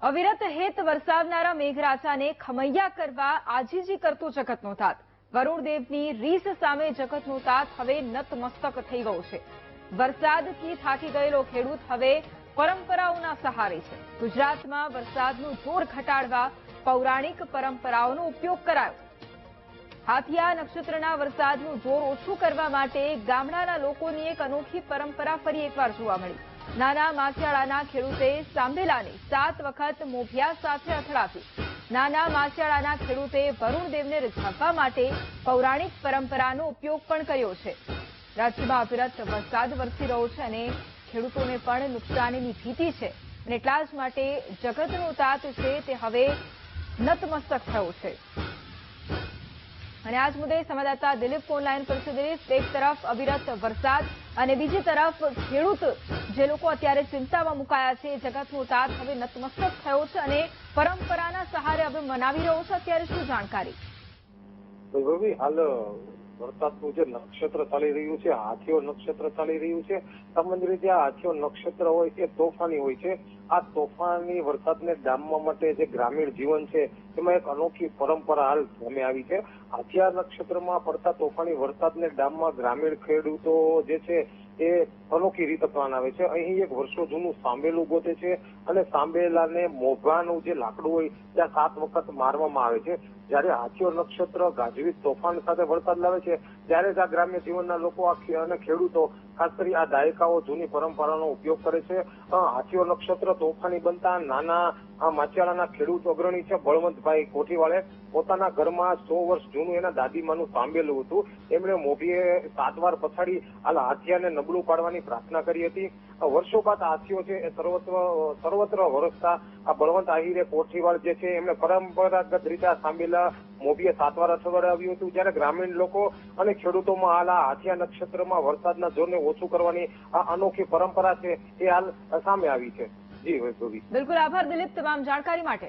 અવિરત હેત વરસાવનારા મેઘરાજાને ખમૈયા કરવા આજીજી કરતો જગતનો તાત. વરુણદેવની રીસ સામે જગતનો તાત હવે નતમસ્તક થઈ ગયો છે. વરસાદથી થાકી ગયેલો ખેડૂત હવે પરંપરાઓના સહારે છે. ગુજરાતમાં વરસાદનું જોર ઘટાડવા પૌરાણિક પરંપરાઓનો ઉપયોગ કરાયો. હાથિયા નક્ષત્રના વરસાદનું જોર ઓછું કરવા માટે ગામડાના લોકોની એક અનોખી પરંપરા ફરી એકવાર જોવા મળી. નાના માછિયાળાના ખેડૂતે સાંભેલાને 7 વખત મોભિયા સાથે અથડાવ્યું. નાના માછિયાળાના ખેડૂતે વરુણદેવને રીઝવવા માટે પૌરાણિક પરંપરાનો ઉપયોગ પણ કર્યો છે. રાજ્યમાં અવિરત વરસાદ વરસી રહ્યો છે અને ખેડૂતોને પણ નુકસાનીની ભીતિ છે અને એટલા જ માટે જગતનો તાત છે તે હવે નતમસ્તક થયો છે. અને આજ મુદ્દે સંવાદદાતા દિલીપ ફોનલાઈન પર છે. દિલીપ, એક તરફ અવિરત વરસાદ અને બીજી તરફ ખેડૂત જે લોકો અત્યારે ચિંતામાં મુકાયા છે, જગતનો તાત હવે નતમસ્તક થયો છે અને પરંપરાના સહારે હવે મનાવી રહ્યો છે. અત્યારે શું જાણકારી? હાલ વરસાદનું જે નક્ષત્ર ચાલી રહ્યું છે, હાથીઓ નક્ષત્ર ચાલી રહ્યું છે. સામાન્ય રીતે આ હાથીઓ નક્ષત્ર હોય એ તોફાની હોય છે. આ તોફાની વરસાદને ડામવા માટે જે ગ્રામીણ જીવન છે એમાં એક અનોખી પરંપરા હાલ સામે આવી છે. હાથિયા નક્ષત્રમાં પડતા તોફાની વરસાદને ડામમાં ગ્રામીણ ખેડૂતો જે છે એ અનોખી રીતે અપનાવે છે. અહીં એક વર્ષો જૂનું સાંભેલું ગોતે છે અને સાંભેલાને મોભાનું જે લાકડું હોય ત્યાં 7 વખત મારવામાં આવે છે. જયારે હાથીઓ નક્ષત્ર ગાજવીજ તોફાન સાથે વરસાદ લાવે છે ત્યારે જ આ ગ્રામ્ય જીવનના લોકો અને ખેડૂતો ખાસ કરી આ દાયકાઓ જૂની પરંપરાનો ઉપયોગ કરે છે. હાથીઓ નક્ષત્ર તોફાની બનતા નાના માછિયાળાના ખેડૂત અગ્રણી છે બળવંતભાઈ કોઠીવાળે પોતાના ઘરમાં 100 વર્ષ જૂનું એના દાદીમાનું સાંભેલું હતું. એમણે મોભીએ 7 વાર પછાડી હાલ હાથિયાને નબળું પાડવાની પ્રાર્થના કરી હતી. વર્ષો બાદ હાથીઓ છે એ સર્વત્ર વરસતા આ બળવંત આહિરે કોઠીવાળ જે છે એમણે પરંપરાગત રીતે આ સાંભેલા મોભીએ 7 વાર અથડાવ્યું હતું. જ્યારે ગ્રામીણ લોકો અને ખેડૂતોમાં હાલ આ હાથિયા નક્ષત્રમાં વરસાદના જોરને ઓછું કરવાની આ અનોખી પરંપરા છે એ હાલ સામે આવી છે. જી વૈભવી. બિલકુલ, આભાર દિલીપ તમામ જાણકારી માટે.